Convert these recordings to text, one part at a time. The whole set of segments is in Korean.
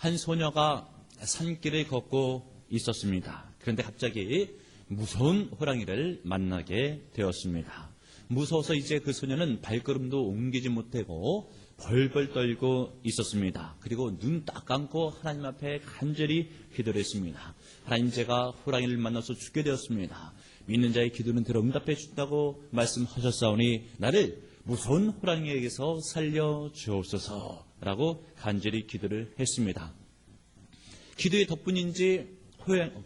한 소녀가 산길을 걷고 있었습니다. 그런데 갑자기 무서운 호랑이를 만나게 되었습니다. 무서워서 이제 그 소녀는 발걸음도 옮기지 못하고 벌벌 떨고 있었습니다. 그리고 눈 딱 감고 하나님 앞에 간절히 기도를 했습니다. 하나님, 제가 호랑이를 만나서 죽게 되었습니다. 믿는 자의 기도는 들어 응답해 준다고 말씀하셨사오니 나를 무서운 호랑이에게서 살려주옵소서라고 간절히 기도를 했습니다. 기도의 덕분인지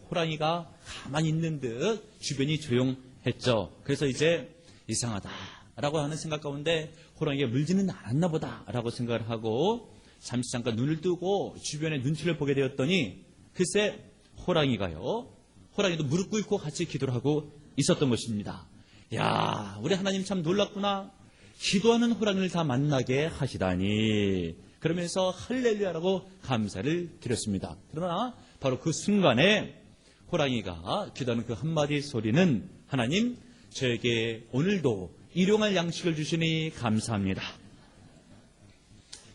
호랑이가 가만히 있는 듯 주변이 조용했죠. 그래서 이제 이상하다라고 하는 생각 가운데 호랑이가 물지는 않았나 보다라고 생각을 하고 잠시 잠깐 눈을 뜨고 주변의 눈치를 보게 되었더니 글쎄 호랑이도 무릎 꿇고 같이 기도를 하고 있었던 것입니다. 야, 우리 하나님 참 놀랍구나. 기도하는 호랑이를 다 만나게 하시다니. 그러면서 할렐루야라고 감사를 드렸습니다. 그러나 바로 그 순간에 호랑이가 기도하는 그 한마디 소리는 하나님, 저에게 오늘도 일용할 양식을 주시니 감사합니다.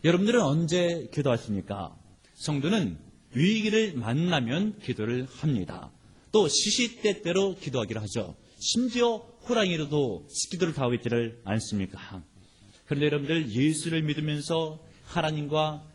여러분들은 언제 기도하십니까? 성도는 위기를 만나면 기도를 합니다. 또 시시때때로 기도하기를 하죠. 심지어 호랑이로도 기도를 다 하고 있지를 않습니까? 그런데 여러분들, 예수를 믿으면서 하나님과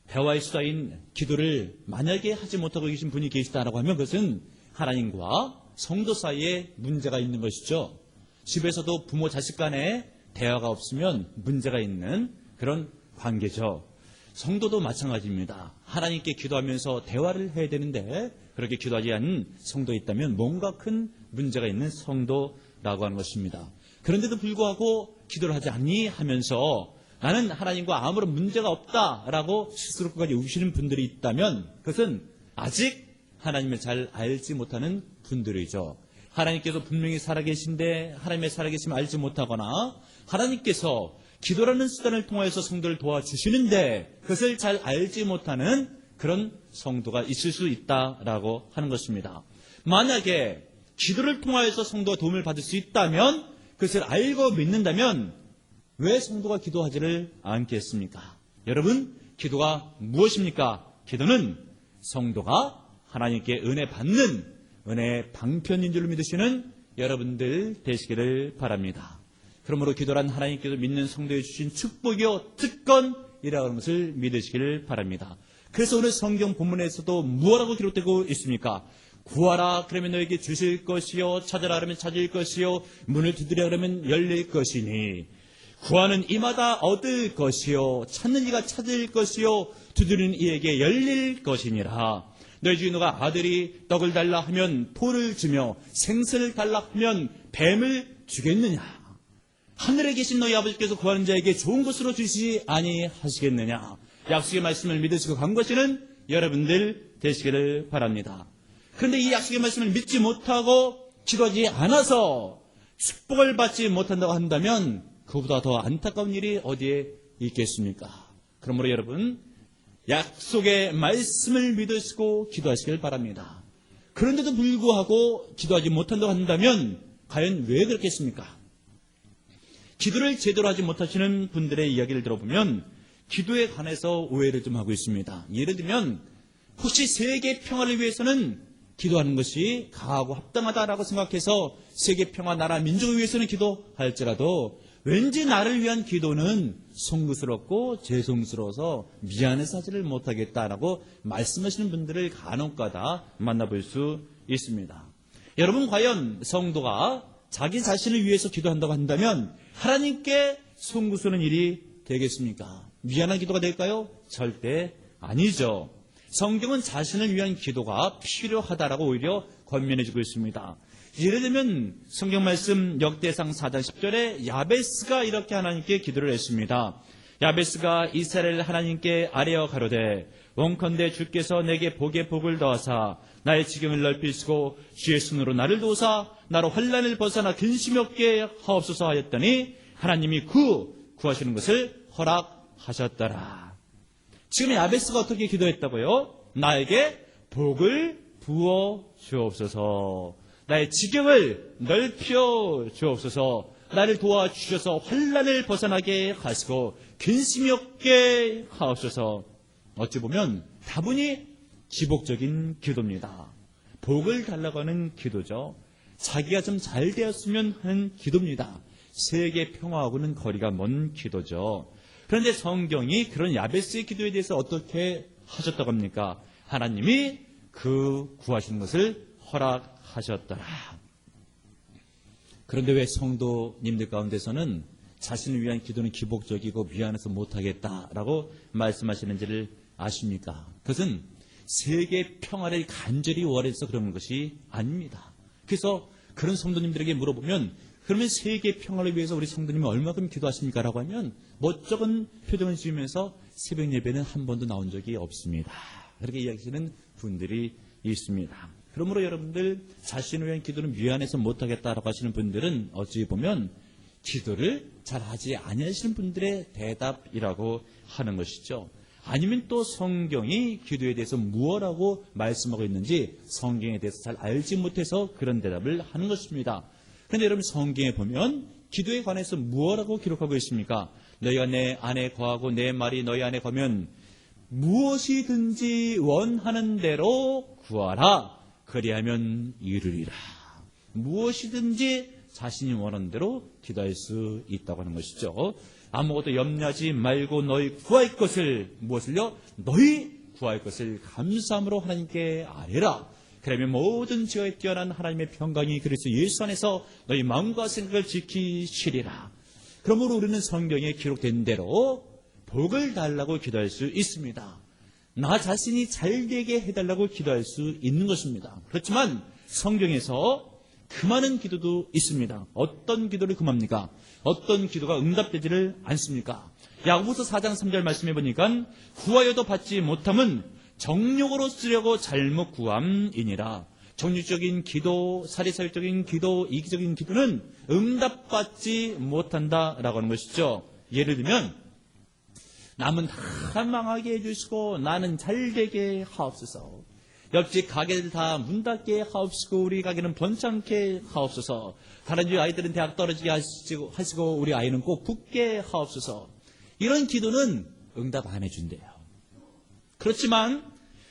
대화의 수다인 기도를 만약에 하지 못하고 계신 분이 계시다라고 하면 그것은 하나님과 성도 사이에 문제가 있는 것이죠. 집에서도 부모 자식 간에 대화가 없으면 문제가 있는 그런 관계죠. 성도도 마찬가지입니다. 하나님께 기도하면서 대화를 해야 되는데 그렇게 기도하지 않는 성도가 있다면 뭔가 큰 문제가 있는 성도라고 하는 것입니다. 그런데도 불구하고 기도를 하지 않니 하면서 나는 하나님과 아무런 문제가 없다라고 스스로 끝까지 우기시는 분들이 있다면 그것은 아직 하나님을 잘 알지 못하는 분들이죠. 하나님께서 분명히 살아계신데 하나님의 살아계심을 알지 못하거나 하나님께서 기도라는 수단을 통해서 성도를 도와주시는데 그것을 잘 알지 못하는 그런 성도가 있을 수 있다라고 하는 것입니다. 만약에 기도를 통하여서 성도가 도움을 받을 수 있다면 그것을 알고 믿는다면 왜 성도가 기도하지를 않겠습니까? 여러분, 기도가 무엇입니까? 기도는 성도가 하나님께 은혜 받는 은혜의 방편인 줄로 믿으시는 여러분들 되시기를 바랍니다. 그러므로 기도란 하나님께서 믿는 성도에 주신 축복이요 특권이라고 하는 것을 믿으시기를 바랍니다. 그래서 오늘 성경 본문에서도 무엇라고 기록되고 있습니까? 구하라 그러면 너에게 주실 것이요, 찾아라 그러면 찾을 것이요, 문을 두드려 그러면 열릴 것이니 구하는 이마다 얻을 것이요, 찾는 이가 찾을 것이요, 두드리는 이에게 열릴 것이니라. 너희 중에 누가 아들이 떡을 달라 하면 돌을 주며 생선을 달라 하면 뱀을 주겠느냐? 하늘에 계신 너희 아버지께서 구하는 자에게 좋은 것으로 주시지 아니하시겠느냐? 약속의 말씀을 믿으시고 간구하시는 여러분들 되시기를 바랍니다. 그런데 이 약속의 말씀을 믿지 못하고 기도하지 않아서 축복을 받지 못한다고 한다면 그보다 더 안타까운 일이 어디에 있겠습니까? 그러므로 여러분, 약속의 말씀을 믿으시고 기도하시길 바랍니다. 그런데도 불구하고 기도하지 못한다고 한다면 과연 왜 그렇겠습니까? 기도를 제대로 하지 못하시는 분들의 이야기를 들어보면 기도에 관해서 오해를 좀 하고 있습니다. 예를 들면 혹시 세계 평화를 위해서는 기도하는 것이 가하고 합당하다라고 생각해서 세계 평화, 나라, 민족을 위해서는 기도할지라도 왠지 나를 위한 기도는 송구스럽고 죄송스러워서 미안해서 하지를 못하겠다라고 말씀하시는 분들을 간혹가다 만나볼 수 있습니다. 여러분, 과연 성도가 자기 자신을 위해서 기도한다고 한다면 하나님께 송구스러운 일이 되겠습니까? 미안한 기도가 될까요? 절대 아니죠. 성경은 자신을 위한 기도가 필요하다라고 오히려 권면해주고 있습니다. 예를 들면 성경 말씀 역대상 4장 10절에 야베스가 이렇게 하나님께 기도를 했습니다. 야베스가 이스라엘 하나님께 아뢰어 가로되 원컨대 주께서 내게 복에 복을 더하사 나의 지경을 넓히시고 주의 손으로 나를 도우사 나로 환난을 벗어나 근심이 없게 하옵소서 하였더니 하나님이 구하시는 것을 허락하셨더라. 지금 야베스가 어떻게 기도했다고요? 나에게 복을 부어 주옵소서, 나의 지경을 넓혀 주옵소서, 나를 도와주셔서 환난을 벗어나게 하시고 근심이 없게 하옵소서. 어찌 보면 다분히 기복적인 기도입니다. 복을 달라고 하는 기도죠. 자기가 좀 잘 되었으면 하는 기도입니다. 세계 평화하고는 거리가 먼 기도죠. 그런데 성경이 그런 야베스의 기도에 대해서 어떻게 하셨다고 합니까? 하나님이 그 구하시는 것을 허락하셨더라. 그런데 왜 성도님들 가운데서는 자신을 위한 기도는 기복적이고 미안해서 못하겠다라고 말씀하시는지를 아십니까? 그것은 세계 평화를 간절히 원해서 그런 것이 아닙니다. 그래서 그런 성도님들에게 물어보면 그러면 세계 평화를 위해서 우리 성도님이 얼마큼 기도하십니까? 라고 하면 멋쩍은 표정을 지으면서 새벽 예배는 한 번도 나온 적이 없습니다. 그렇게 이야기하시는 분들이 있습니다. 그러므로 여러분들 자신을 위한 기도는 미안해서 못하겠다라고 하시는 분들은 어찌 보면 기도를 잘 하지 아니하시는 분들의 대답이라고 하는 것이죠. 아니면 또 성경이 기도에 대해서 무엇라고 말씀하고 있는지 성경에 대해서 잘 알지 못해서 그런 대답을 하는 것입니다. 그런데 여러분 성경에 보면 기도에 관해서 무엇라고 기록하고 있습니까? 너희가 내 안에 거하고 내 말이 너희 안에 거면 무엇이든지 원하는 대로 구하라. 그리하면 이루리라. 무엇이든지 자신이 원하는 대로 기도할 수 있다고 하는 것이죠. 아무것도 염려하지 말고 너희 구할 것을 무엇을요? 너희 구할 것을 감사함으로 하나님께 아뢰라. 그러면 모든 지혜에 뛰어난 하나님의 평강이 그리스도 예수 안에서 너희 마음과 생각을 지키시리라. 그러므로 우리는 성경에 기록된 대로 복을 달라고 기도할 수 있습니다. 나 자신이 잘되게 해달라고 기도할 수 있는 것입니다. 그렇지만 성경에서 금하는 기도도 있습니다. 어떤 기도를 금합니까? 어떤 기도가 응답되지를 않습니까? 야고보서 4장 3절 말씀해 보니까 구하여도 받지 못함은 정욕으로 쓰려고 잘못 구함이니라. 정욕적인 기도, 사리사욕적인 기도, 이기적인 기도는 응답받지 못한다라고 하는 것이죠. 예를 들면 남은 다 망하게 해주시고 나는 잘되게 하옵소서. 옆집 가게들 다 문 닫게 하옵시고 우리 가게는 번창케 하옵소서. 다른 집 아이들은 대학 떨어지게 하시고 우리 아이는 꼭 붙게 하옵소서. 이런 기도는 응답 안 해준대요. 그렇지만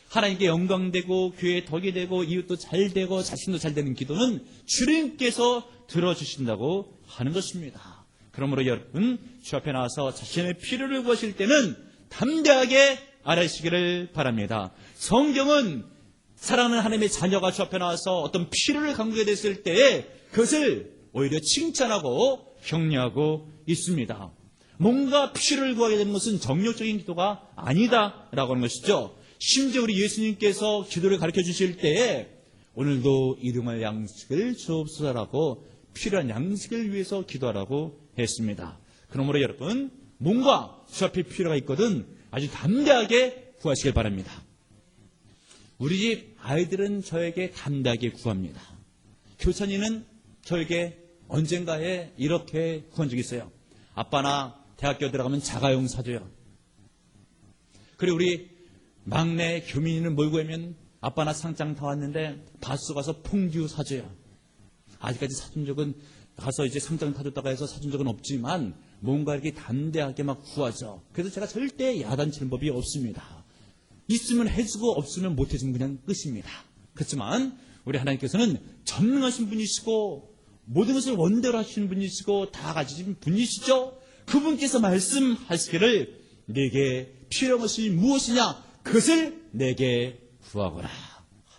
하나님께 영광되고 교회에 덕이 되고 이웃도 잘 되고 자신도 잘 되는 기도는 주님께서 들어주신다고 하는 것입니다. 그러므로 여러분 주 앞에 나와서 자신의 필요를 구하실 때는 담대하게 아뢰시기를 바랍니다. 성경은 사랑하는 하나님의 자녀가 주 앞에 나와서 어떤 필요를 간구하게 됐을 때에 그것을 오히려 칭찬하고 격려하고 있습니다. 뭔가 필요를 구하게 되는 것은 정욕적인 기도가 아니다라고 하는 것이죠. 심지어 우리 예수님께서 기도를 가르쳐 주실 때에 오늘도 일용할 양식을 주옵소서라고 필요한 양식을 위해서 기도하라고 했습니다. 그러므로 여러분 뭔가 주 앞에 필요가 있거든 아주 담대하게 구하시길 바랍니다. 우리 집 아이들은 저에게 담대하게 구합니다. 교찬이는 저에게 언젠가에 이렇게 구한 적이 있어요. 아빠 나 대학교 들어가면 자가용 사줘요. 그리고 우리 막내 교민이는 뭘 구하면 아빠 나 상장 다 왔는데 바수 가서 퐁듀 사줘요. 아직까지 사준 적은 가서 이제 상장 타줬다가 해서 사준 적은 없지만 뭔가 이렇게 담대하게 막 구하죠. 그래서 제가 절대 야단치는 법이 없습니다. 있으면 해주고 없으면 못 해주면 그냥 끝입니다. 그렇지만 우리 하나님께서는 전능하신 분이시고 모든 것을 원대로 하시는 분이시고 다 가지신 분이시죠. 그분께서 말씀하시기를 내게 필요한 것이 무엇이냐 그것을 내게 구하거라.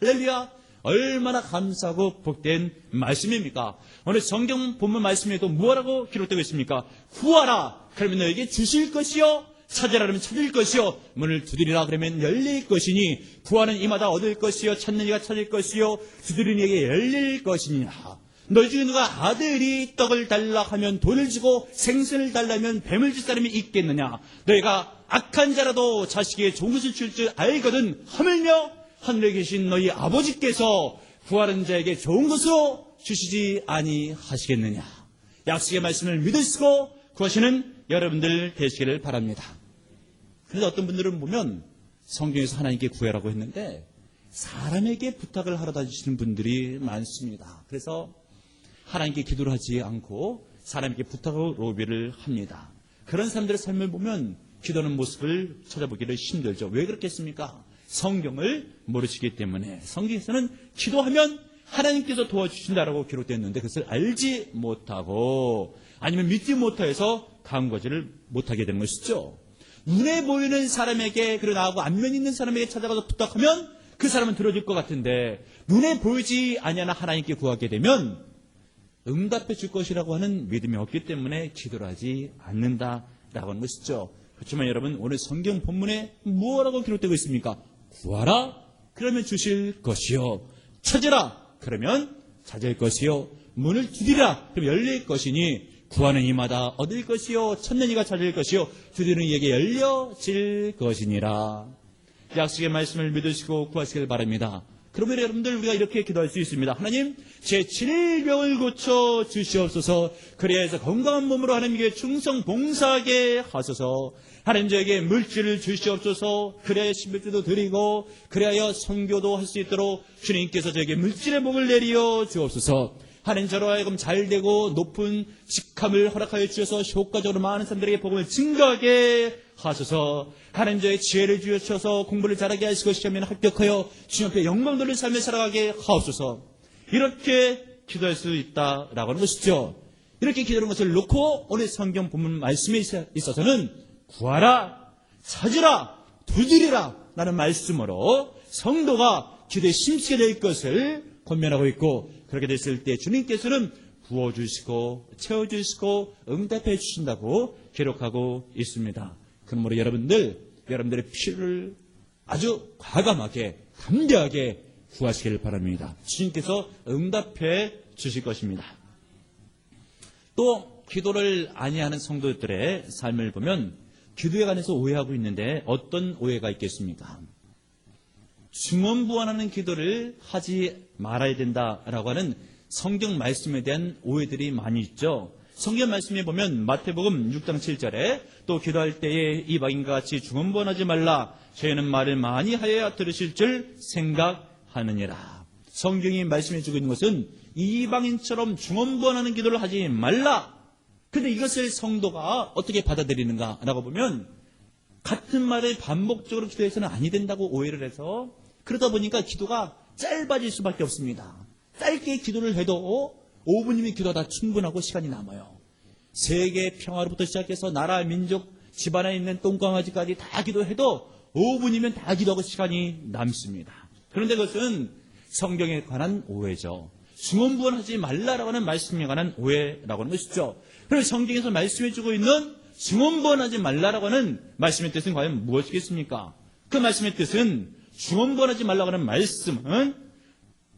할렐루야. 얼마나 감사하고 복된 말씀입니까? 오늘 성경 본문 말씀에도 뭐라고 기록되고 있습니까? 구하라 그러면 너에게 주실 것이요 찾으라 그러면 찾을 것이요 문을 두드리라 그러면 열릴 것이니 구하는 이마다 얻을 것이요 찾는 이가 찾을 것이요 두드리는 이에게 열릴 것이니라. 너희 중에 누가 아들이 떡을 달라 하면 돈을 주고 생선을 달라면 뱀을 줄 사람이 있겠느냐? 너희가 악한 자라도 자식에게 좋은 것을 줄 줄 알거든 하물며 하늘에 계신 너희 아버지께서 구하는 자에게 좋은 것으로 주시지 아니하시겠느냐? 약속의 말씀을 믿으시고 구하시는 여러분들 되시기를 바랍니다. 그런데 어떤 분들은 보면 성경에서 하나님께 구해라고 했는데 사람에게 부탁을 하러 다니시는 분들이 많습니다. 그래서 하나님께 기도를 하지 않고 사람에게 부탁으로 로비를 합니다. 그런 사람들의 삶을 보면 기도하는 모습을 찾아보기를 힘들죠. 왜 그렇겠습니까? 성경을 모르시기 때문에 성경에서는 기도하면 하나님께서 도와주신다라고 기록되었는데 그것을 알지 못하고 아니면 믿지 못해서 간구하지를 못하게 되는 것이죠. 눈에 보이는 사람에게 그리고 나하고 안면 있는 사람에게 찾아가서 부탁하면 그 사람은 들어줄 것 같은데 눈에 보이지 아니하나 하나님께 구하게 되면 응답해 줄 것이라고 하는 믿음이 없기 때문에 기도를 하지 않는다라고 하는 것이죠. 그렇지만 여러분 오늘 성경 본문에 무엇라고 기록되고 있습니까? 구하라 그러면 주실 것이요 찾으라 그러면 찾을 것이요 문을 두드리라 그럼 열릴 것이니 구하는 이마다 얻을 것이요 찾는 이가 찾을 것이요 두드리는 이에게 열려질 것이니라. 약속의 말씀을 믿으시고 구하시길 바랍니다. 그러면 여러분들 우리가 이렇게 기도할 수 있습니다. 하나님 제 질병을 고쳐 주시옵소서. 그래야 해서 건강한 몸으로 하나님께 충성 봉사하게 하소서. 하나님 저에게 물질을 주시옵소서. 그래야 신비도 드리고 그래야 선교도 할 수 있도록 주님께서 저에게 물질의 복을 내리어 주옵소서. 하나님 저로 하여금 잘되고 높은 직함을 허락하여 주셔서 효과적으로 많은 사람들에게 복음을 증거하게 하소서. 하나님 저의 지혜를 주셔서 공부를 잘하게 하시고 시험에 합격하여 주님 앞에 영광 돌릴 삶을 살아가게 하옵소서. 이렇게 기도할 수 있다라고 하는 것이죠. 이렇게 기도하는 것을 놓고 오늘 성경 본문 말씀에 있어서는 구하라, 찾으라, 두드리라 라는 말씀으로 성도가 기도에 심취게 될 것을 권면하고 있고 그렇게 됐을 때 주님께서는 부어주시고 채워주시고 응답해 주신다고 기록하고 있습니다. 그러므로 여러분들의 필요를 아주 과감하게 담대하게 구하시길 바랍니다. 주님께서 응답해 주실 것입니다. 또 기도를 아니하는 성도들의 삶을 보면 기도에 관해서 오해하고 있는데 어떤 오해가 있겠습니까? 중언부언하는 기도를 하지 말아야 된다라고 하는 성경 말씀에 대한 오해들이 많이 있죠. 성경 말씀에 보면 마태복음 6장 7절에 또 기도할 때에 이방인과 같이 중언부언하지 말라. 저희는 말을 많이 하여야 들으실 줄 생각하느니라. 성경이 말씀해 주고 있는 것은 이방인처럼 중언부언하는 기도를 하지 말라. 그런데 이것을 성도가 어떻게 받아들이는가라고 보면 같은 말을 반복적으로 기도해서는 아니 된다고 오해를 해서 그러다 보니까 기도가 짧아질 수밖에 없습니다. 짧게 기도를 해도 5분이면 기도하다 충분하고 시간이 남아요. 세계 평화로부터 시작해서 나라, 민족, 집안에 있는 똥강아지까지 다 기도해도 5분이면 다 기도하고 시간이 남습니다. 그런데 그것은 성경에 관한 오해죠. 중언부언하지 말라라고 하는 말씀에 관한 오해라고 하는 것이죠. 그럼 성경에서 말씀해주고 있는 중언부언하지 말라라고 하는 말씀의 뜻은 과연 무엇이겠습니까? 그 말씀의 뜻은 중언부언하지 말라고 하는 말씀은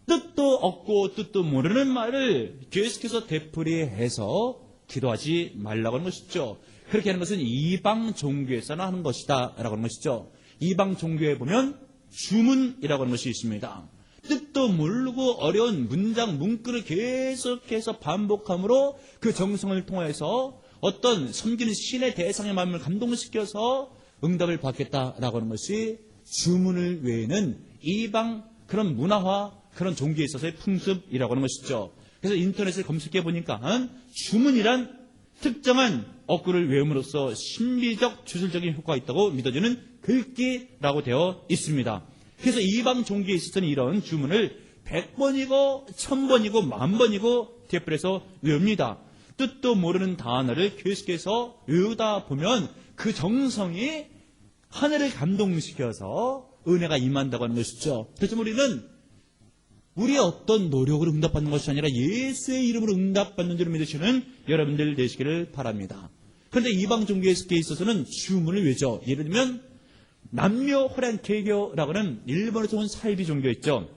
뜻도 없고 뜻도 모르는 말을 계속해서 되풀이해서 기도하지 말라고 하는 것이죠. 그렇게 하는 것은 이방 종교에서나 하는 것이다 라고 하는 것이죠. 이방 종교에 보면 주문이라고 하는 것이 있습니다. 뜻도 모르고 어려운 문장, 문구를 계속해서 반복함으로 그 정성을 통해서 어떤 섬기는 신의 대상의 마음을 감동시켜서 응답을 받겠다라고 하는 것이 주문을 외에는 이방 그런 문화화 그런 종교에 있어서의 풍습이라고 하는 것이죠. 그래서 인터넷을 검색해 보니까 주문이란 특정한 어구를 외움으로써 신비적 주술적인 효과가 있다고 믿어지는 글귀라고 되어 있습니다. 그래서 이방 종교에 있어서는 이런 주문을 100번이고 1000번이고 10,000번이고 되풀이해서 외웁니다. 뜻도 모르는 단어를 계속해서 외우다 보면 그 정성이 하늘을 감동시켜서 은혜가 임한다고 하는 것이죠. 그래서 우리는 우리의 어떤 노력으로 응답받는 것이 아니라 예수의 이름으로 응답받는 줄 믿으시는 여러분들 되시기를 바랍니다. 그런데 이방 종교에 있어서는 주문을 외죠. 예를 들면 남묘 호란 개교라고 하는 일본에서 온 사이비 종교 있죠.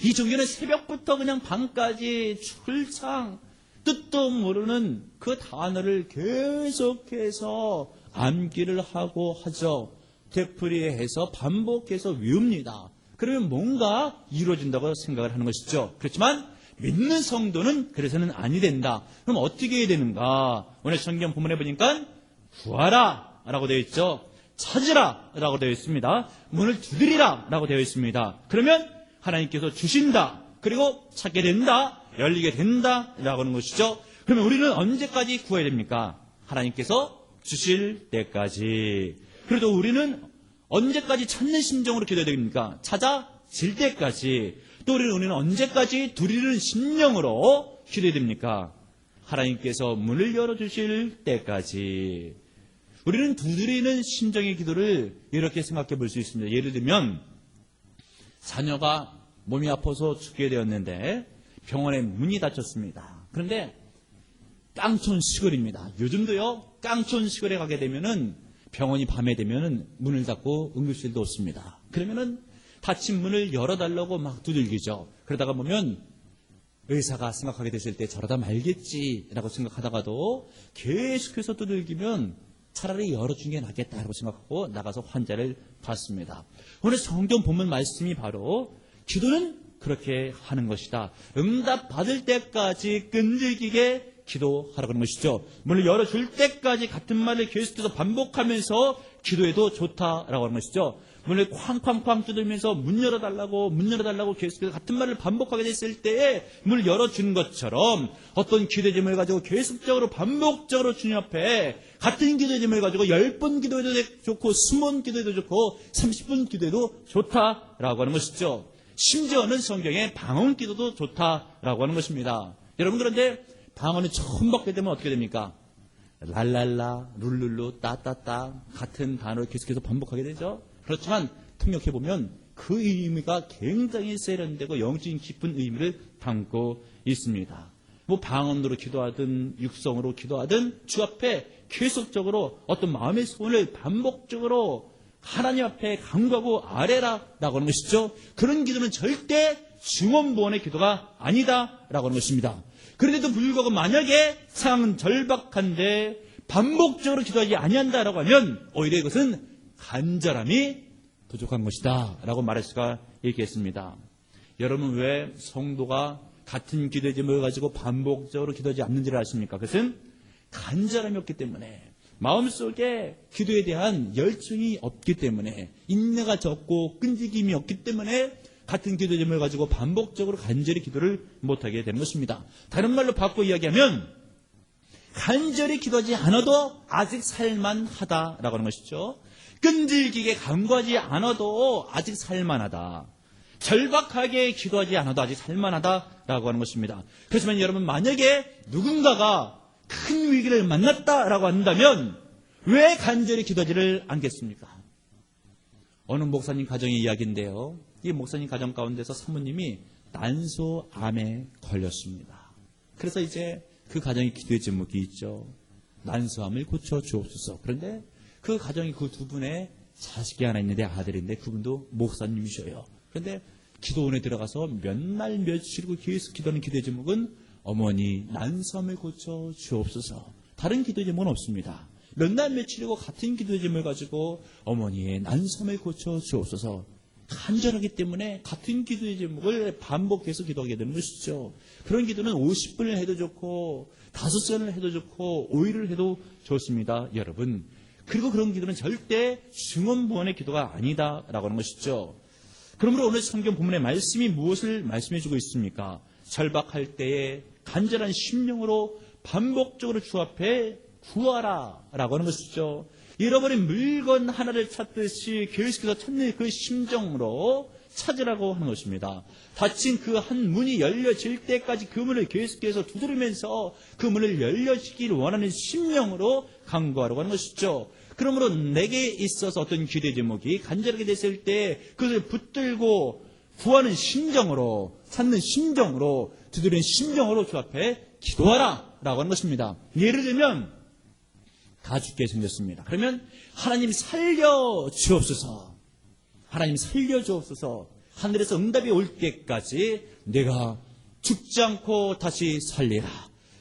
이 종교는 새벽부터 그냥 밤까지 출창 뜻도 모르는 그 단어를 계속해서 암기를 하고 하죠. 되풀이해서 반복해서 외웁니다. 그러면 뭔가 이루어진다고 생각을 하는 것이죠. 그렇지만 믿는 성도는 그래서는 아니 된다. 그럼 어떻게 해야 되는가? 오늘 성경 본문에 보니까 구하라 라고 되어 있죠. 찾으라 라고 되어 있습니다. 문을 두드리라 라고 되어 있습니다. 그러면 하나님께서 주신다. 그리고 찾게 된다. 열리게 된다 라고 하는 것이죠. 그러면 우리는 언제까지 구해야 됩니까? 하나님께서 주실 때까지. 그래도 우리는 언제까지 찾는 심정으로 기도해야 됩니까? 찾아질 때까지. 또 우리는 언제까지 두드리는 심령으로 기도해야 됩니까? 하나님께서 문을 열어주실 때까지. 우리는 두드리는 심정의 기도를 이렇게 생각해 볼 수 있습니다. 예를 들면 자녀가 몸이 아파서 죽게 되었는데 병원에 문이 닫혔습니다. 그런데 깡촌 시골입니다. 요즘도요, 깡촌 시골에 가게 되면은 병원이 밤에 되면은 문을 닫고 응급실도 없습니다. 그러면은 닫힌 문을 열어달라고 막 두들기죠. 그러다가 보면 의사가 생각하게 됐을 때 저러다 말겠지라고 생각하다가도 계속해서 두들기면 차라리 열어준 게 낫겠다라고 생각하고 나가서 환자를 봤습니다. 오늘 성경 본문 말씀이 바로 기도는 그렇게 하는 것이다. 응답 받을 때까지 끈질기게 기도하라고 하는 것이죠. 문을 열어줄 때까지 같은 말을 계속해서 반복하면서 기도해도 좋다라고 하는 것이죠. 문을 쾅쾅쾅 두들면서 문 열어달라고 계속해서 같은 말을 반복하게 됐을 때에 문을 열어주는 것처럼 어떤 기도의 제목을 가지고 계속적으로 반복적으로 주님 앞에 같은 기도의 제목을 가지고 10번 기도해도 좋고 20번 기도해도 좋고 30분 기도해도 좋다라고 하는 것이죠. 심지어는 성경에 방언 기도도 좋다라고 하는 것입니다. 여러분, 그런데 방언을 처음 받게 되면 어떻게 됩니까? 랄랄라, 룰룰루, 따따따 같은 단어를 계속해서 반복하게 되죠. 그렇지만 통역해보면 그 의미가 굉장히 세련되고 영적인 깊은 의미를 담고 있습니다. 뭐 방언으로 기도하든 육성으로 기도하든 주 앞에 계속적으로 어떤 마음의 소원을 반복적으로 하나님 앞에 간구하고 아뢰라라고 하는 것이죠. 그런 기도는 절대 증언보원의 기도가 아니다라고 하는 것입니다. 그런데도 불구하고 만약에 상황은 절박한데 반복적으로 기도하지 아니한다라고 하면 오히려 이것은 간절함이 부족한 것이다 라고 말할 수가 있겠습니다. 여러분, 왜 성도가 같은 기도의 제목을 가지고 반복적으로 기도하지 않는지를 아십니까? 그것은 간절함이 없기 때문에, 마음속에 기도에 대한 열정이 없기 때문에, 인내가 적고 끈질김이 없기 때문에 같은 기도의 제목을 가지고 반복적으로 간절히 기도를 못하게 되는 것입니다. 다른 말로 바꿔 이야기하면 간절히 기도하지 않아도 아직 살만하다라고 하는 것이죠. 끈질기게 간구하지 않아도 아직 살만하다. 절박하게 기도하지 않아도 아직 살만하다라고 하는 것입니다. 그렇지만 여러분, 만약에 누군가가 큰 위기를 만났다라고 한다면 왜 간절히 기도하지를 않겠습니까? 어느 목사님 가정의 이야기인데요. 이 목사님 가정 가운데서 사모님이 난소암에 걸렸습니다. 그래서 이제 그 가정의 기도의 제목이 있죠. 난소암을 고쳐 주옵소서. 그런데 그 가정이 그 두 분의 자식이 하나 있는데 아들인데 그분도 목사님이셔요. 그런데 기도원에 들어가서 몇 날 며칠이고 계속 기도하는 기도의 제목은 어머니 난소암을 고쳐 주옵소서. 다른 기도의 제목은 없습니다. 몇 날 며칠이고 같은 기도의 제목을 가지고 어머니의 난소암을 고쳐 주옵소서. 간절하기 때문에 같은 기도의 제목을 반복해서 기도하게 되는 것이죠. 그런 기도는 50분을 해도 좋고 5시간을 해도 좋고 5일을 해도 좋습니다, 여러분. 그리고 그런 기도는 절대 증언보원의 기도가 아니다라고 하는 것이죠. 그러므로 오늘 성경 본문의 말씀이 무엇을 말씀해주고 있습니까? 절박할 때에 간절한 심령으로 반복적으로 주 앞에 구하라라고 하는 것이죠. 잃어버린 물건 하나를 찾듯이 계속해서 찾는 그 심정으로 찾으라고 하는 것입니다. 닫힌 그 한 문이 열려질 때까지 그 문을 계속해서 두드리면서 그 문을 열려지기를 원하는 심령으로 간구하라고 하는 것이죠. 그러므로 내게 있어서 어떤 기도의 제목이 간절하게 됐을 때 그것을 붙들고 구하는 심정으로, 찾는 심정으로, 두드리는 심정으로 주 앞에 기도하라 라고 하는 것입니다. 예를 들면 다 죽게 생겼습니다. 그러면 하나님 살려주옵소서. 하나님 살려주옵소서. 하늘에서 응답이 올 때까지 내가 죽지 않고 다시 살리라.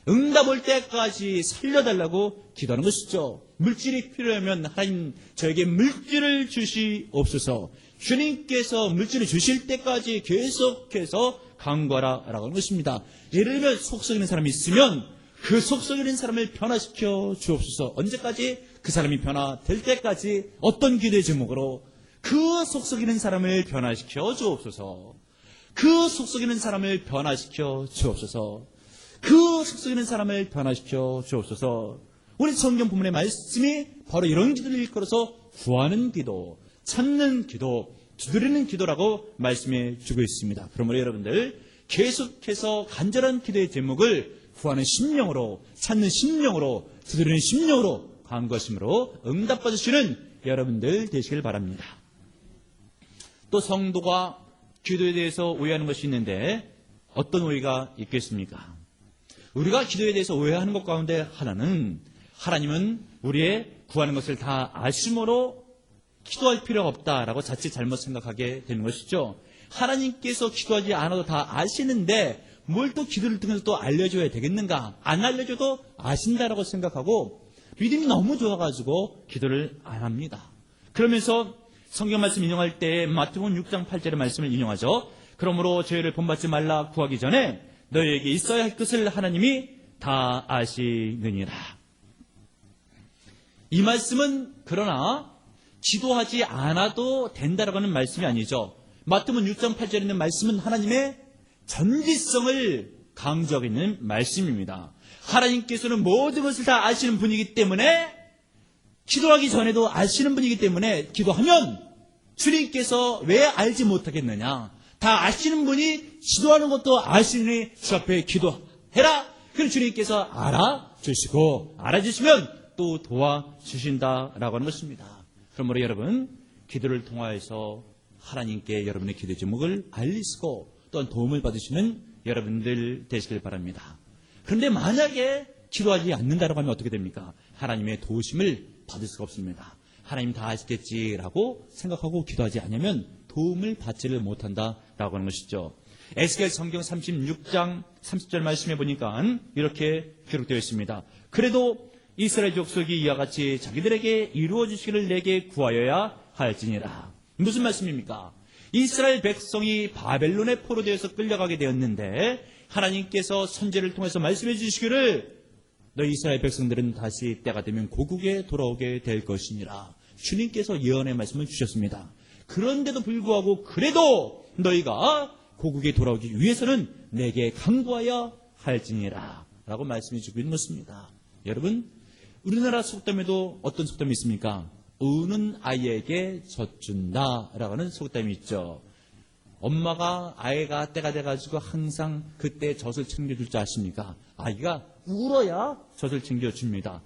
응답 올 때까지 살려달라고 기도하는 것이죠. 물질이 필요하면 하나님 저에게 물질을 주시옵소서. 주님께서 물질을 주실 때까지 계속해서 간구하라 라고 하는 것입니다. 예를 들면 속 썩이는 사람이 있으면 그 속 썩이는 사람을 변화시켜 주옵소서. 언제까지? 그 사람이 변화될 때까지 어떤 기도의 제목으로 그 속 썩이는 사람을 변화시켜 주옵소서. 그 속 썩이는 사람을 변화시켜 주옵소서. 그 속 썩이는 사람을 변화시켜 주옵소서. 우리 성경 본문의 말씀이 바로 이런 기도를 일컬어서 구하는 기도, 찾는 기도, 두드리는 기도라고 말씀해 주고 있습니다. 그러므로 여러분들 계속해서 간절한 기도의 제목을 구하는 심령으로, 찾는 심령으로, 두드리는 심령으로 간구하심으로 응답받으시는 여러분들 되시길 바랍니다. 또 성도가 기도에 대해서 오해하는 것이 있는데 어떤 오해가 있겠습니까? 우리가 기도에 대해서 오해하는 것 가운데 하나는 하나님은 우리의 구하는 것을 다 아심으로 기도할 필요가 없다라고 자칫 잘못 생각하게 되는 것이죠. 하나님께서 기도하지 않아도 다 아시는데 뭘 또 기도를 통해서 또 알려줘야 되겠는가? 안 알려줘도 아신다라고 생각하고 믿음이 너무 좋아가지고 기도를 안 합니다. 그러면서 성경 말씀 인용할 때 마태복음 6장 8절의 말씀을 인용하죠. 그러므로 죄를 본받지 말라 구하기 전에 너희에게 있어야 할 것을 하나님이 다 아시느니라. 이 말씀은 그러나 기도하지 않아도 된다라고 하는 말씀이 아니죠. 마태복음 6장 8절에 있는 말씀은 하나님의 전지성을 강조하고 있는 말씀입니다. 하나님께서는 모든 것을 다 아시는 분이기 때문에 기도하기 전에도 아시는 분이기 때문에 기도하면 주님께서 왜 알지 못하겠느냐. 다 아시는 분이 기도하는 것도 아시니 주 앞에 기도해라. 그럼 주님께서 알아주시고 알아주시면 또 도와주신다라고 하는 것입니다. 그러므로 여러분 기도를 통하여서 하나님께 여러분의 기도 제목을 알리시고 또한 도움을 받으시는 여러분들 되시길 바랍니다. 그런데 만약에 기도하지 않는다라고 하면 어떻게 됩니까? 하나님의 도우심을 받을 수가 없습니다. 하나님 다 아시겠지라고 생각하고 기도하지 않으면 도움을 받지를 못한다라고 하는 것이죠. 에스겔 성경 36장 30절 말씀해 보니까 이렇게 기록되어 있습니다. 그래도 이스라엘 족속이 이와 같이 자기들에게 이루어 주시기를 내게 구하여야 할지니라. 무슨 말씀입니까? 이스라엘 백성이 바벨론의 포로되어서 끌려가게 되었는데 하나님께서 선지를 통해서 말씀해 주시기를 너희 이스라엘 백성들은 다시 때가 되면 고국에 돌아오게 될 것이니라. 주님께서 예언의 말씀을 주셨습니다. 그런데도 불구하고 그래도 너희가 고국에 돌아오기 위해서는 내게 간구하여 할지니라 라고 말씀해 주고 있는 것입니다. 여러분 우리나라 속담에도 어떤 속담이 있습니까? 우는 아이에게 젖준다 라고 하는 속담이 있죠. 엄마가 아이가 때가 돼가지고 항상 그때 젖을 챙겨줄 줄 아십니까? 아이가 울어야 젖을 챙겨줍니다.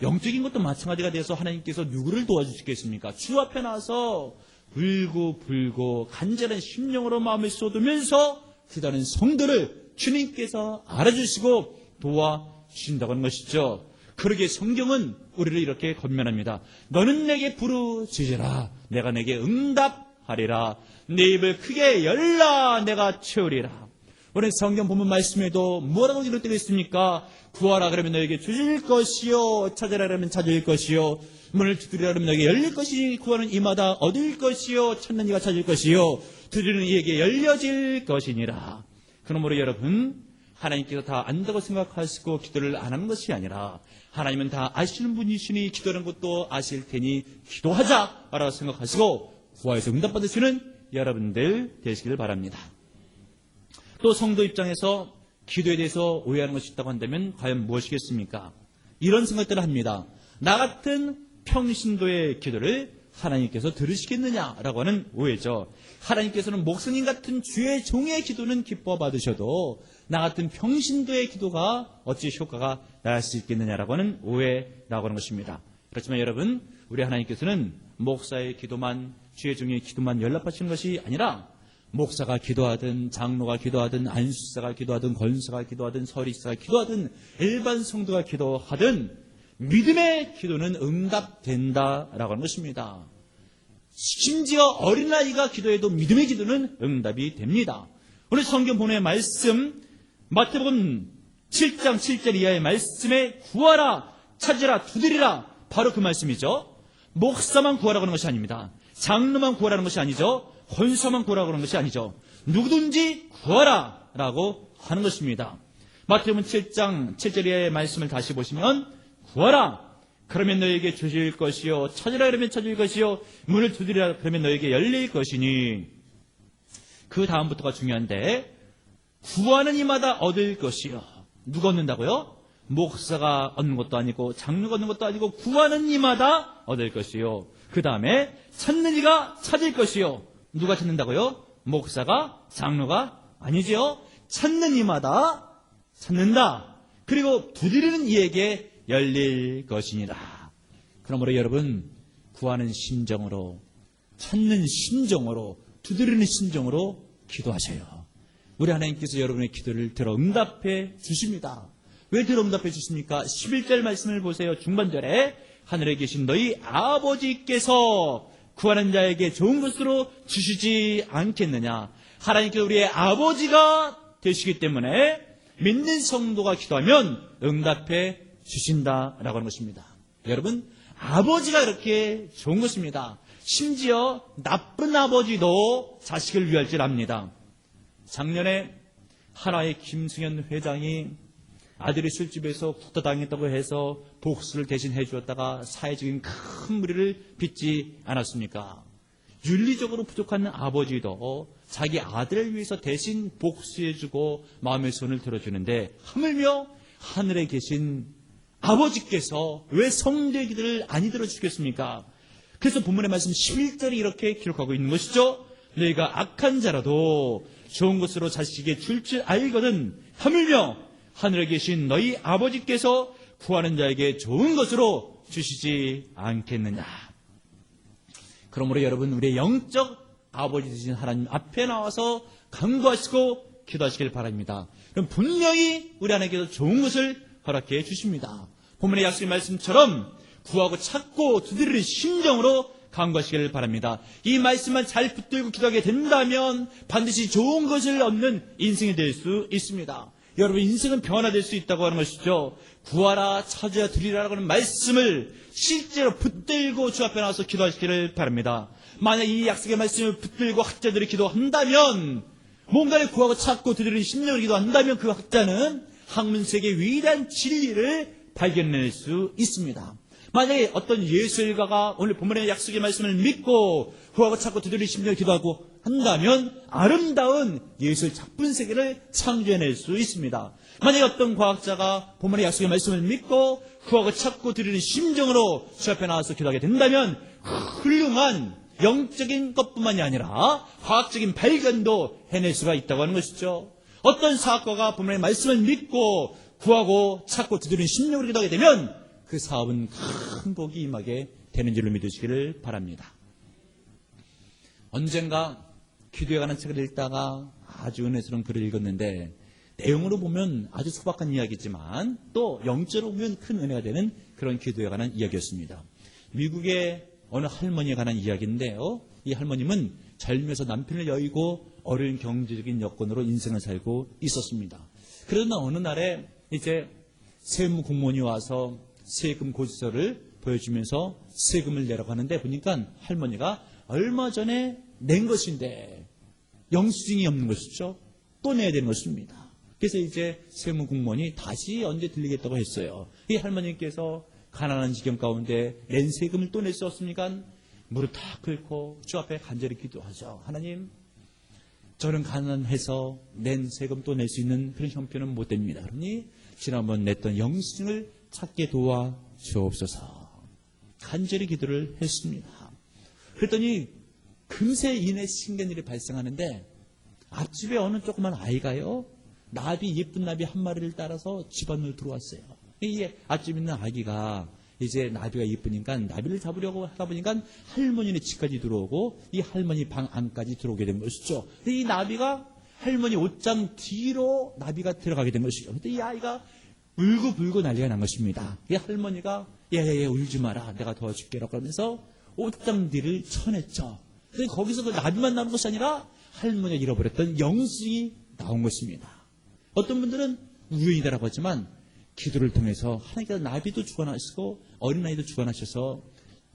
영적인 것도 마찬가지가 돼서 하나님께서 누구를 도와주시겠습니까? 주 앞에 나와서 울고 불고 간절한 심령으로 마음을 쏟으면서 기도하는 성도를 주님께서 알아주시고 도와주신다고 하는 것이죠. 그러기에 성경은 우리를 이렇게 권면합니다. 너는 내게 부르짖으라 내가 내게 응답하리라 내 입을 크게 열라 내가 채우리라. 오늘 성경 본문 말씀에도 뭐라고 기록되어 있습니까? 구하라 그러면 너에게 주실 것이요 찾으라 그러면 찾을 것이요 문을 두드리라 그러면 너에게 열릴 것이니 구하는 이마다 얻을 것이요 찾는 이가 찾을 것이요 두드리는 이에게 열려질 것이니라. 그러므로 여러분 하나님께서 다 안다고 생각하시고 기도를 안 하는 것이 아니라 하나님은 다 아시는 분이시니 기도하는 것도 아실 테니 기도하자라고 생각하시고 구하여서 응답받으시는 여러분들 되시기를 바랍니다. 또 성도 입장에서 기도에 대해서 오해하는 것이 있다고 한다면 과연 무엇이겠습니까? 이런 생각들을 합니다. 나 같은 평신도의 기도를 하나님께서 들으시겠느냐라고 하는 오해죠. 하나님께서는 목사님 같은 주의 종의 기도는 기뻐 받으셔도 나 같은 평신도의 기도가 어찌 효과가 날 수 있겠느냐라고 하는 오해라고 하는 것입니다. 그렇지만 여러분 우리 하나님께서는 목사의 기도만 주의 종의 기도만 연락하시는 것이 아니라 목사가 기도하든 장로가 기도하든 안수사가 기도하든 권사가 기도하든 서리사가 기도하든 일반 성도가 기도하든 믿음의 기도는 응답된다라고 하는 것입니다. 심지어 어린아이가 기도해도 믿음의 기도는 응답이 됩니다. 오늘 성경 본문의 말씀 마태복음 7장 7절 이하의 말씀에 구하라 찾으라 두드리라 바로 그 말씀이죠. 목사만 구하라고 하는 것이 아닙니다. 장로만 구하라는 것이 아니죠. 권사만 구하라고 하는 것이 아니죠. 누구든지 구하라 라고 하는 것입니다. 마태복음 7장 7절 이하의 말씀을 다시 보시면 구하라 그러면 너에게 주실 것이요 찾으라 그러면 찾을 것이요 문을 두드리라 그러면 너에게 열릴 것이니 그 다음부터가 중요한데 구하는 이마다 얻을 것이요. 누가 얻는다고요? 목사가 얻는 것도 아니고 장로가 얻는 것도 아니고 구하는 이마다 얻을 것이요. 그 다음에 찾는 이가 찾을 것이요. 누가 찾는다고요? 목사가, 장로가? 아니지요. 찾는 이마다 찾는다. 그리고 두드리는 이에게 열릴 것이니라. 그러므로 여러분, 구하는 심정으로, 찾는 심정으로, 두드리는 심정으로 기도하셔요. 우리 하나님께서 여러분의 기도를 들어 응답해 주십니다. 왜 들어 응답해 주십니까? 11절 말씀을 보세요. 중반절에 하늘에 계신 너희 아버지께서 구하는 자에게 좋은 것으로 주시지 않겠느냐. 하나님께서 우리의 아버지가 되시기 때문에 믿는 성도가 기도하면 응답해 주신다라고 하는 것입니다. 여러분, 아버지가 이렇게 좋은 것입니다. 심지어 나쁜 아버지도 자식을 위할 줄 압니다. 작년에 하나의 김승현 회장이 아들이 술집에서 국도당했다고 해서 복수를 대신 해주었다가 사회적인 큰 무리를 빚지 않았습니까? 윤리적으로 부족한 아버지도 자기 아들을 위해서 대신 복수해주고 마음의 손을 들어주는데, 하물며 하늘에 계신 아버지께서 왜 성도의 기도를 안 들어주겠습니까? 그래서 본문의 말씀 11절이 이렇게 기록하고 있는 것이죠. 너희가 악한 자라도 좋은 것으로 자식에게 줄 줄 알거든 하물며 하늘에 계신 너희 아버지께서 구하는 자에게 좋은 것으로 주시지 않겠느냐. 그러므로 여러분, 우리의 영적 아버지 되신 하나님 앞에 나와서 간구하시고 기도하시길 바랍니다. 그럼 분명히 우리 하나님께서 좋은 것을 허락해 주십니다. 본문의 약속의 말씀처럼 구하고 찾고 두드리는 심정으로 간구하시길 바랍니다. 이 말씀만 잘 붙들고 기도하게 된다면 반드시 좋은 것을 얻는 인생이 될 수 있습니다. 여러분, 인생은 변화될 수 있다고 하는 것이죠. 구하라, 찾으라, 드리라라고 하는 말씀을 실제로 붙들고 주 앞에 나와서 기도하시기를 바랍니다. 만약 이 약속의 말씀을 붙들고 학자들이 기도한다면, 뭔가를 구하고 찾고 드리는 심령을 기도한다면 그 학자는 학문세계의 위대한 진리를 발견해낼 수 있습니다. 만약에 어떤 예술가가 오늘 본문의 약속의 말씀을 믿고 구하고 찾고 두드리는 심령을 기도하고 한다면 아름다운 예술 작품 세계를 창조해낼 수 있습니다. 만약에 어떤 과학자가 본문의 약속의 말씀을 믿고 구하고 찾고 드리는 심정으로 주 앞에 나와서 기도하게 된다면 훌륭한 영적인 것뿐만이 아니라 과학적인 발견도 해낼 수가 있다고 하는 것이죠. 어떤 사학과가 본문의 말씀을 믿고 구하고 찾고 두드리는 심령으로 기도하게 되면 그 사업은 큰 복이 임하게 되는 줄로 믿으시기를 바랍니다. 언젠가 기도에 관한 책을 읽다가 아주 은혜스러운 글을 읽었는데, 내용으로 보면 아주 소박한 이야기지만 또 영적으로 보면 큰 은혜가 되는 그런 기도에 관한 이야기였습니다. 미국의 어느 할머니에 관한 이야기인데요, 이 할머님은 젊어서 남편을 여의고 어려운 경제적인 여건으로 인생을 살고 있었습니다. 그러나 어느 날에 이제 세무 공무원이 와서 세금 고지서를 보여주면서 세금을 내라고 하는데, 보니까 할머니가 얼마 전에 낸 것인데 영수증이 없는 것이죠. 또 내야 되는 것입니다. 그래서 이제 세무 공무원이 다시 언제 들리겠다고 했어요. 이 할머니께서 가난한 지경 가운데 낸 세금을 또 낼 수 없습니까? 무릎 탁 꿇고 주 앞에 간절히 기도하죠. 하나님, 저는 가난해서 낸 세금 또 낼 수 있는 그런 형편은 못 됩니다. 그러니 지난번 냈던 영수증을 찾게 도와 주옵소서. 간절히 기도를 했습니다. 그랬더니 금세 이내 신기한 일이 발생하는데, 앞집에 어느 조그만 아이가요, 예쁜 나비 한 마리를 따라서 집 안으로 들어왔어요. 이게 앞집에 있는 아기가 이제 나비가 예쁘니까 나비를 잡으려고 하다 보니까 할머니네 집까지 들어오고 이 할머니 방 안까지 들어오게 된 것이죠. 근데 이 나비가 할머니 옷장 뒤로 나비가 들어가게 된 것이죠. 근데 이 아이가 울고불고 난리가 난 것입니다. 이 할머니가 예, 울지 마라, 내가 도와줄게라고 하면서 옷장 뒤를 쳐냈죠. 근데 거기서 그 나비만 나온 것이 아니라 할머니가 잃어버렸던 영수증이 나온 것입니다. 어떤 분들은 우연이다라고 하지만 기도를 통해서 하나님께서 나비도 주관하시고 어린아이도 주관하셔서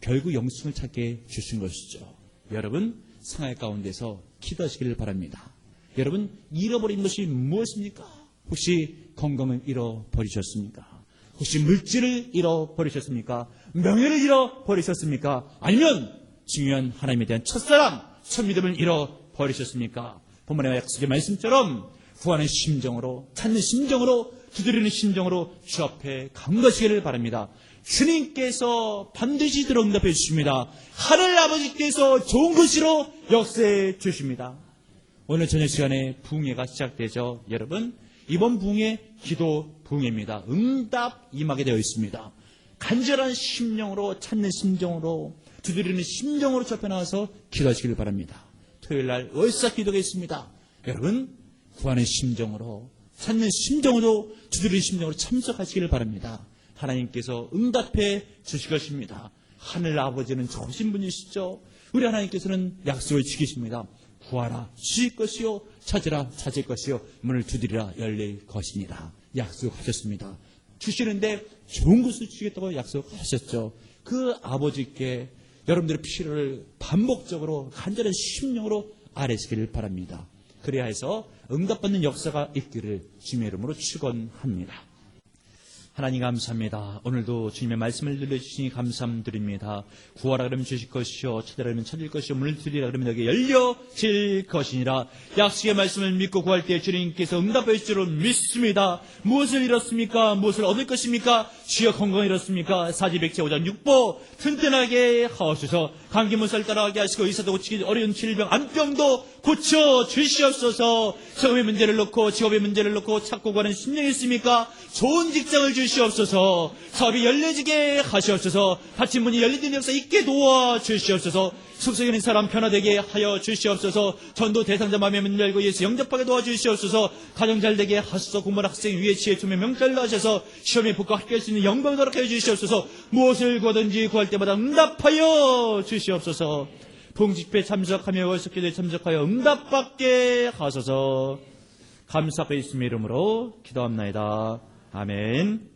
결국 영수증을 찾게 주신 것이죠. 여러분, 상할 가운데서 기도하시기를 바랍니다. 여러분, 잃어버린 것이 무엇입니까? 혹시 건강을 잃어버리셨습니까? 혹시 물질을 잃어버리셨습니까? 명예를 잃어버리셨습니까? 아니면 중요한 하나님에 대한 첫사랑, 첫 믿음을 잃어버리셨습니까? 본문의 약속의 말씀처럼 구하는 심정으로, 찾는 심정으로, 두드리는 심정으로 주 앞에 간구하시기를 바랍니다. 주님께서 반드시 들어 응답해 주십니다. 하늘 아버지께서 좋은 것으로 역사해 주십니다. 오늘 저녁 시간에 부흥회가 시작되죠. 여러분, 이번 부흥회 기도 부흥회입니다. 응답 임하게 되어 있습니다. 간절한 심령으로, 찾는 심정으로, 두드리는 심정으로 접해나와서 기도하시길 바랍니다. 토요일 날 얼싸 기도가 있습니다. 여러분, 구하는 심정으로, 찾는 심정으로, 두드리는 심정으로 참석하시길 바랍니다. 하나님께서 응답해 주실 것입니다. 하늘 아버지는 좋으신 분이시죠. 우리 하나님께서는 약속을 지키십니다. 구하라 주실 것이요, 찾으라 찾을 것이요, 문을 두드리라 열릴 것이니라 약속하셨습니다. 주시는데 좋은 것을 주시겠다고 약속하셨죠. 그 아버지께 여러분들의 필요를 반복적으로 간절한 심령으로 아뢰시기를 바랍니다. 그래야 해서 응답받는 역사가 있기를 주님의 이름으로 축원합니다. 하나님 감사합니다. 오늘도 주님의 말씀을 들려주시니 감사드립니다. 구하라 그러면 주실 것이요, 찾으라 그러면 찾을 것이요, 문을 두드리라 그러면 여기 열려질 것이니라. 약속의 말씀을 믿고 구할 때 주님께서 응답해 주실 줄 믿습니다. 무엇을 잃었습니까? 무엇을 얻을 것입니까? 주여 건강을 잃었습니까? 사지백체 5장 6보 튼튼하게 하옵소서. 감기 문살 따라가게 하시고 의사도 고치기 어려운 질병 암병도 고쳐 주시옵소서. 성의 문제를 놓고 직업의 문제를 놓고 찾고 가는 심령이 있습니까? 좋은 직장을 주시옵소서. 사업이 열려지게 하시옵소서. 닫힌 문이 열리는 역사 있게 도와주시옵소서. 숙소에 있는 사람 변화되게 하여 주시옵소서. 전도 대상자 마음의 문 열고 예수 영접하게 도와주시옵소서. 가정 잘되게 하소서. 공부하는 학생 위에 지혜 투명 명찰로 하셔서 시험에 붙고 합격할 수 있는 영광도록 해 주시옵소서. 무엇을 구하든지 구할 때마다 응답하여 주시옵소서. 부흥집회 참석하며 월석기도에 참석하여 응답받게 하소서. 감사하고 있음의 이름으로 기도합나이다. 아멘.